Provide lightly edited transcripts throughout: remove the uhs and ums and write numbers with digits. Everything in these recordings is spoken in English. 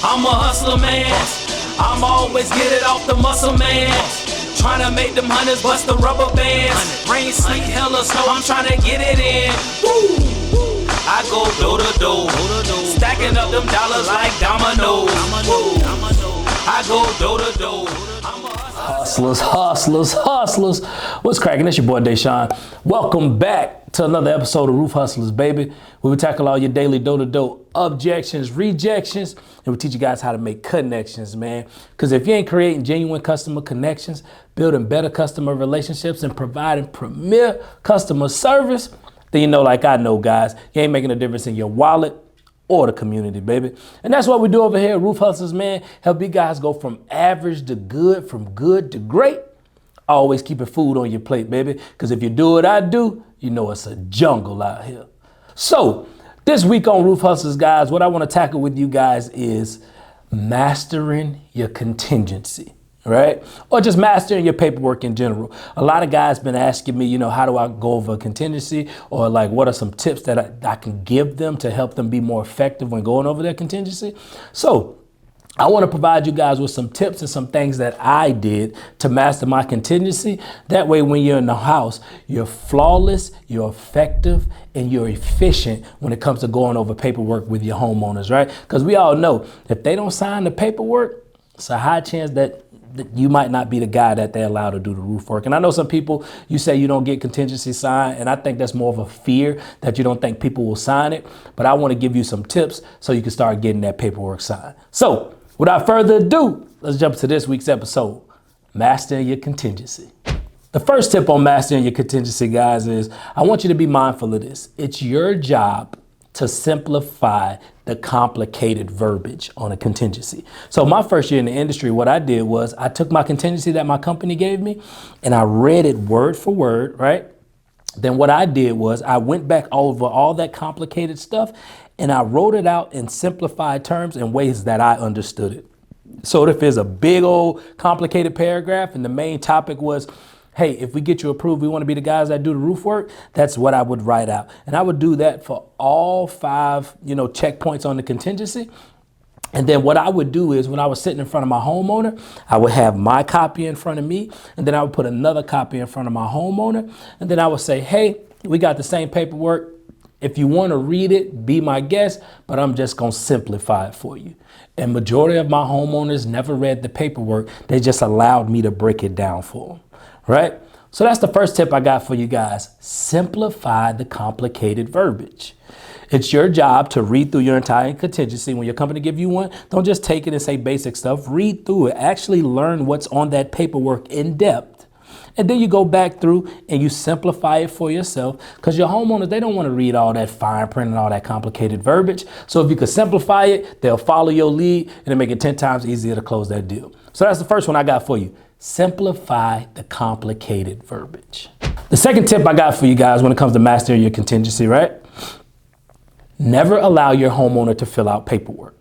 I'm a hustler, man. I'm always get it off the muscle, man. Tryna make them hundreds bust the rubber bands. Rain, sleet, hell or snow, I'm tryna get it in. Woo! I go door to door, stacking up them dollars like dominoes. I go door to door. Hustlers. What's cracking? It's your boy Deshaun. Welcome back to another episode of Roof Hustlers, baby. We will tackle all your daily door-to-door objections, rejections, and we teach you guys how to make connections, man. Because if you ain't creating genuine customer connections, building better customer relationships, and providing premier customer service, then you know, like I know, guys, you ain't making a difference in your wallet or the community, baby. And that's what we do over here at Roof Hustlers, man. Help you guys go from average to good, from good to great. Always keeping food on your plate, baby. Because if you do what I do, you know it's a jungle out here. So this week on Roof Hustlers, guys, what I want to tackle with you guys is mastering your contingency, right? Or just mastering your paperwork in general. A lot of guys been asking me, how do I go over a contingency, or like what are some tips that I can give them to help them be more effective when going over their contingency? So I want to provide you guys with some tips and some things that I did to master my contingency. That way, when you're in the house, you're flawless, you're effective, and you're efficient when it comes to going over paperwork with your homeowners, right? Because we all know if they don't sign the paperwork, it's a high chance that you might not be the guy that they allow to do the roof work. And I know some people, you say you don't get contingency signed, and I think that's more of a fear that you don't think people will sign it. But I want to give you some tips so you can start getting that paperwork signed. So without further ado, let's jump to this week's episode, Mastering Your Contingency. The first tip on mastering your contingency, guys, is I want you to be mindful of this. It's your job to simplify the complicated verbiage on a contingency. So my first year in the industry, what I did was I took my contingency that my company gave me and I read it word for word, right? Then what I did was I went back over all that complicated stuff and I wrote it out in simplified terms in ways that I understood it. So if there's a big old complicated paragraph and the main topic was, hey, if we get you approved, we want to be the guys that do the roof work, that's what I would write out. And I would do that for all 5, checkpoints on the contingency. And then what I would do is when I was sitting in front of my homeowner, I would have my copy in front of me, and then I would put another copy in front of my homeowner. And then I would say, hey, we got the same paperwork. If you want to read it, be my guest, but I'm just going to simplify it for you. And majority of my homeowners never read the paperwork. They just allowed me to break it down for them, right? So that's the first tip I got for you guys. Simplify the complicated verbiage. It's your job to read through your entire contingency. When your company give you one, don't just take it and say basic stuff. Read through it. Actually learn what's on that paperwork in depth. And then you go back through and you simplify it for yourself, because your homeowners, they don't want to read all that fine print and all that complicated verbiage. So if you could simplify it, they'll follow your lead and it'll make it 10 times easier to close that deal. So that's the first one I got for you. Simplify the complicated verbiage. The second tip I got for you guys when it comes to mastering your contingency, right? Never allow your homeowner to fill out paperwork,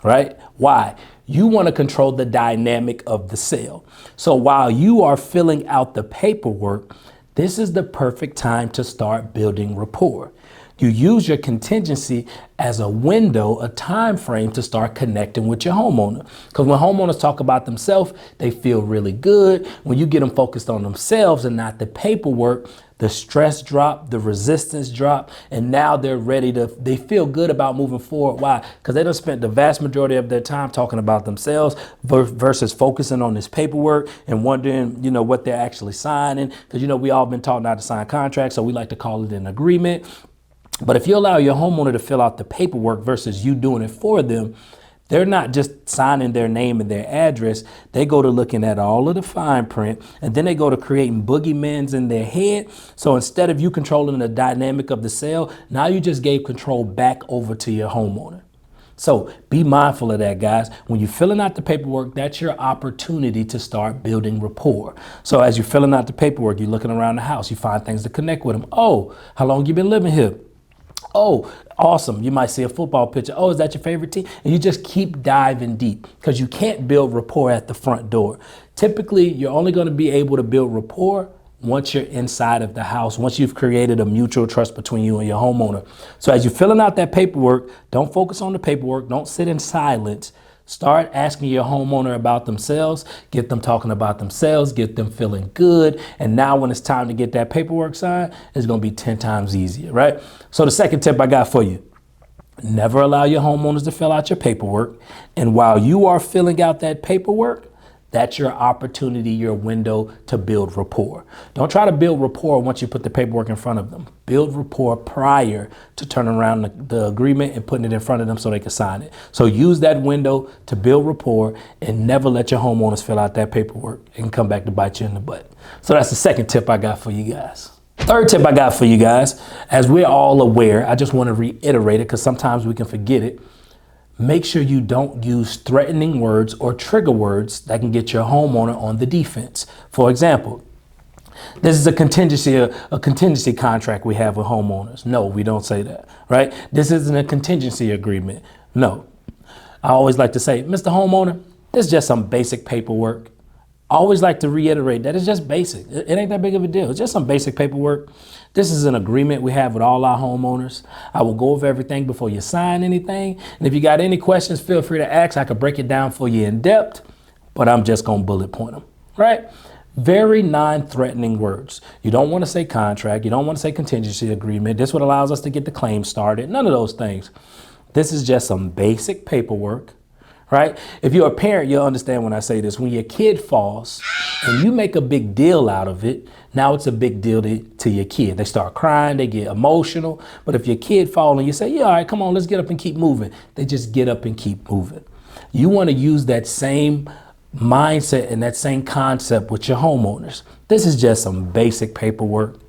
right? Why? You want to control the dynamic of the sale. So while you are filling out the paperwork, this is the perfect time to start building rapport. You use your contingency as a window, a time frame to start connecting with your homeowner. Because when homeowners talk about themselves, they feel really good. When you get them focused on themselves and not the paperwork, the stress drop, the resistance drop, and now they feel good about moving forward. Why? Because they done spent the vast majority of their time talking about themselves versus focusing on this paperwork and wondering, what they're actually signing. Because, we all been taught not to sign contracts, so we like to call it an agreement. But if you allow your homeowner to fill out the paperwork versus you doing it for them, they're not just signing their name and their address. They go to looking at all of the fine print, and then they go to creating boogeymans in their head. So instead of you controlling the dynamic of the sale, now you just gave control back over to your homeowner. So be mindful of that, guys. When you're filling out the paperwork, that's your opportunity to start building rapport. So as you're filling out the paperwork, you're looking around the house, you find things to connect with them. Oh, how long you been living here? Oh, awesome. You might see a football picture. Oh, is that your favorite team? And you just keep diving deep, because you can't build rapport at the front door. Typically, you're only going to be able to build rapport once you're inside of the house, once you've created a mutual trust between you and your homeowner. So as you're filling out that paperwork, don't focus on the paperwork. Don't sit in silence. Start asking your homeowner about themselves, get them talking about themselves, get them feeling good. And now when it's time to get that paperwork signed, it's going to be 10 times easier, right? So the second tip I got for you, never allow your homeowners to fill out your paperwork. And while you are filling out that paperwork, that's your opportunity, your window to build rapport. Don't try to build rapport once you put the paperwork in front of them. Build rapport prior to turning around the agreement and putting it in front of them so they can sign it. So use that window to build rapport and never let your homeowners fill out that paperwork and come back to bite you in the butt. So that's the second tip I got for you guys. Third tip I got for you guys, as we're all aware, I just want to reiterate it because sometimes we can forget it. Make sure you don't use threatening words or trigger words that can get your homeowner on the defense. For example, this is a contingency contract we have with homeowners. No, we don't say that, right? This isn't a contingency agreement. No. I always like to say, Mr. Homeowner, this is just some basic paperwork. I always like to reiterate that it's just basic. It ain't that big of a deal. It's just some basic paperwork. This is an agreement we have with all our homeowners. I will go over everything before you sign anything. And if you got any questions, feel free to ask. I could break it down for you in depth, but I'm just going to bullet point them, right? Very non-threatening words. You don't want to say contract. You don't want to say contingency agreement. This is what allows us to get the claim started. None of those things. This is just some basic paperwork. Right? If you're a parent, you'll understand when I say this. When your kid falls and you make a big deal out of it, now it's a big deal to your kid. They start crying, they get emotional. But if your kid falls and you say, yeah, all right, come on, let's get up and keep moving. They just get up and keep moving. You want to use that same mindset and that same concept with your homeowners. This is just some basic paperwork.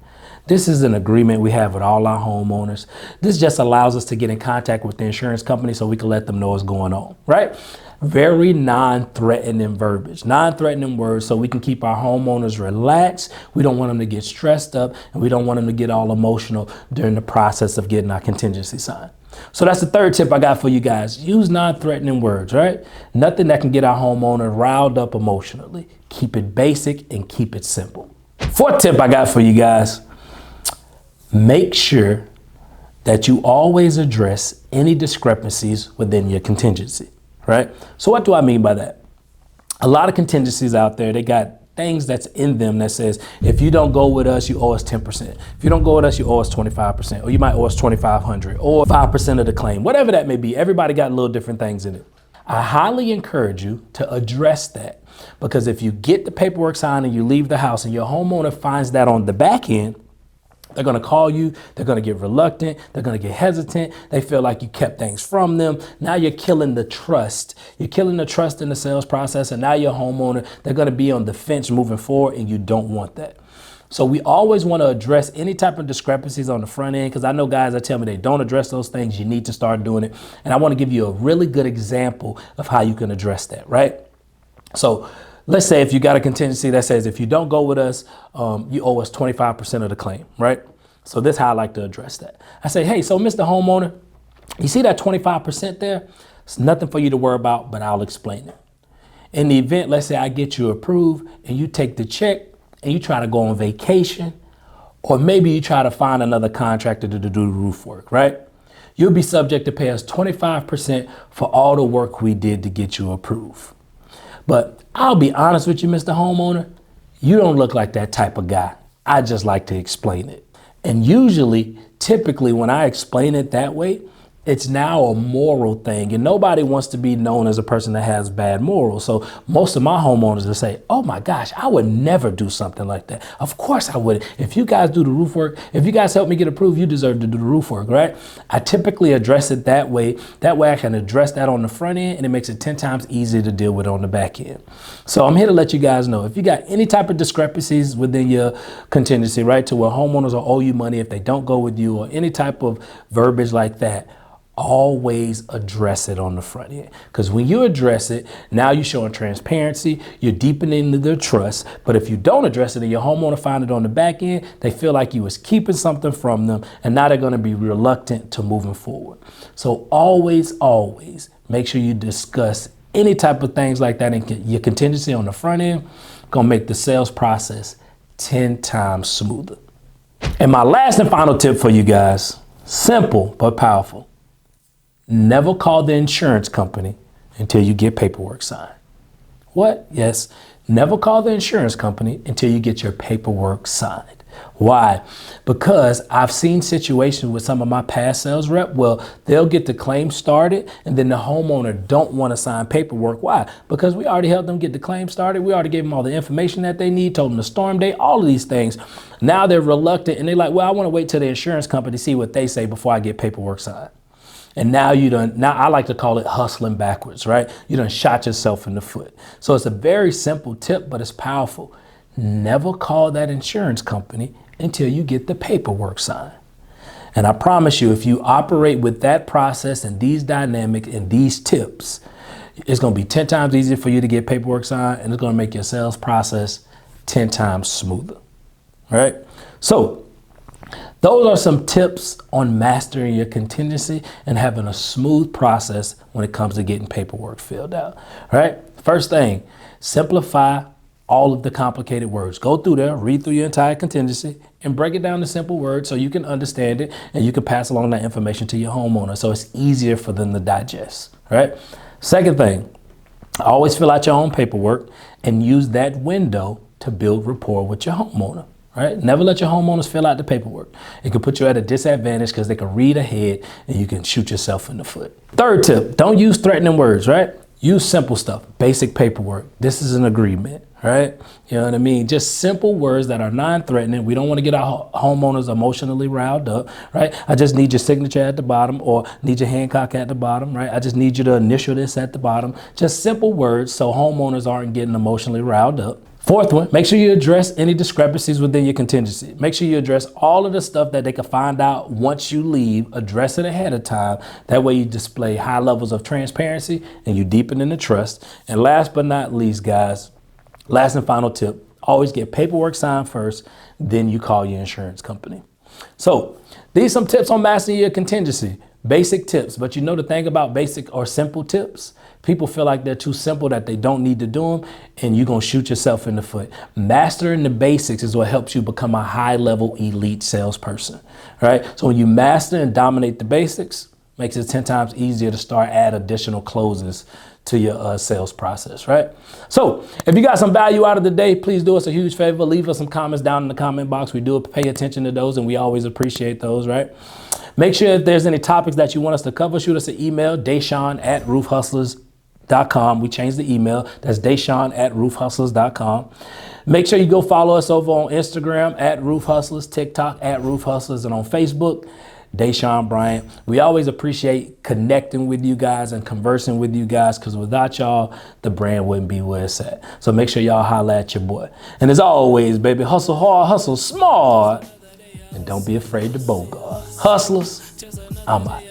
This is an agreement we have with all our homeowners. This just allows us to get in contact with the insurance company so we can let them know what's going on, right? Very non-threatening verbiage, non-threatening words so we can keep our homeowners relaxed. We don't want them to get stressed up and we don't want them to get all emotional during the process of getting our contingency signed. So that's the third tip I got for you guys. Use non-threatening words, right? Nothing that can get our homeowner riled up emotionally. Keep it basic and keep it simple. Fourth tip I got for you guys. Make sure that you always address any discrepancies within your contingency, right? So what do I mean by that? A lot of contingencies out there, they got things that's in them that says, if you don't go with us, you owe us 10%. If you don't go with us, you owe us 25%, or you might owe us $2,500 or 5% of the claim, whatever that may be. Everybody got little different things in it. I highly encourage you to address that because if you get the paperwork signed and you leave the house and your homeowner finds that on the back end, they're going to call you. They're going to get reluctant. They're going to get hesitant. They feel like you kept things from them. Now you're killing the trust. You're killing the trust in the sales process. And now your homeowner, they're going to be on the fence moving forward, and you don't want that. So we always want to address any type of discrepancies on the front end because I know guys that tell me they don't address those things. You need to start doing it. And I want to give you a really good example of how you can address that, right? So let's say if you got a contingency that says if you don't go with us, you owe us 25% of the claim, right? So this is how I like to address that. I say, hey, so Mr. Homeowner, you see that 25% there? It's nothing for you to worry about, but I'll explain it. In the event, let's say I get you approved and you take the check and you try to go on vacation, or maybe you try to find another contractor to do the roof work, right? You'll be subject to pay us 25% for all the work we did to get you approved. But I'll be honest with you, Mr. Homeowner, you don't look like that type of guy. I just like to explain it. And usually, typically when I explain it that way, it's now a moral thing, and nobody wants to be known as a person that has bad morals. So most of my homeowners will say, oh my gosh, I would never do something like that. Of course I would. If you guys do the roof work, if you guys help me get approved, you deserve to do the roof work, right? I typically address it that way. That way I can address that on the front end, and it makes it 10 times easier to deal with on the back end. So I'm here to let you guys know, if you got any type of discrepancies within your contingency, right, to where homeowners will owe you money if they don't go with you, or any type of verbiage like that, always address it on the front end. Because when you address it, now you're showing transparency, you're deepening their trust. But if you don't address it and your homeowner find it on the back end, they feel like you was keeping something from them, and now they're going to be reluctant to moving forward. So always make sure you discuss any type of things like that in your contingency on the front end. Gonna make the sales process 10 times smoother. And my last and final tip for you guys, simple but powerful. Never call the insurance company until you get paperwork signed. What? Yes, never call the insurance company until you get your paperwork signed. Why? Because I've seen situations with some of my past sales rep, well, they'll get the claim started and then the homeowner don't want to sign paperwork. Why? Because we already helped them get the claim started. We already gave them all the information that they need, told them the storm date, all of these things. Now they're reluctant and they're like, well, I want to wait till the insurance company to see what they say before I get paperwork signed. And now now I like to call it hustling backwards, right? You done shot yourself in the foot. So it's a very simple tip, but it's powerful. Never call that insurance company until you get the paperwork signed. And I promise you, if you operate with that process and these dynamics and these tips, it's going to be 10 times easier for you to get paperwork signed, and it's going to make your sales process 10 times smoother. All right? So those are some tips on mastering your contingency and having a smooth process when it comes to getting paperwork filled out. All right? First thing, simplify all of the complicated words. Go through there, read through your entire contingency and break it down to simple words so you can understand it and you can pass along that information to your homeowner so it's easier for them to digest. All right? Second thing, always fill out your own paperwork and use that window to build rapport with your homeowner. Right? Never let your homeowners fill out the paperwork. It can put you at a disadvantage because they can read ahead and you can shoot yourself in the foot. Third tip, don't use threatening words, right? Use simple stuff, basic paperwork. This is an agreement, right? You know what I mean? Just simple words that are non-threatening. We don't want to get our homeowners emotionally riled up, right? I just need your signature at the bottom or need your Hancock at the bottom, right? I just need you to initial this at the bottom. Just simple words so homeowners aren't getting emotionally riled up. Fourth one, make sure you address any discrepancies within your contingency. Make sure you address all of the stuff that they can find out once you leave. Address it ahead of time. That way you display high levels of transparency and you deepen in the trust. And last but not least, guys, last and final tip, always get paperwork signed first, then you call your insurance company. So these are some tips on mastering your contingency. Basic tips, but you know the thing about basic or simple tips? People feel like they're too simple, that they don't need to do them, and you're going to shoot yourself in the foot. Mastering the basics is what helps you become a high-level elite salesperson, right? So when you master and dominate the basics, makes it 10 times easier to start add additional closes to your sales process, right? So if you got some value out of the day, please do us a huge favor. Leave us some comments down in the comment box. We do pay attention to those, and we always appreciate those, right? Make sure if there's any topics that you want us to cover, shoot us an email, Deshaun@roofhustlers.com. We changed the email. That's Deshaun@roofhustlers.com. Make sure you go follow us over on Instagram @roofhustlers, TikTok @roofhustlers, and on Facebook, Deshaun Bryant. We always appreciate connecting with you guys and conversing with you guys, because without y'all, the brand wouldn't be where it's at. So make sure y'all holler at your boy. And as always, baby, hustle hard, hustle smart, and don't be afraid to bogart. Hustlers, I'm out.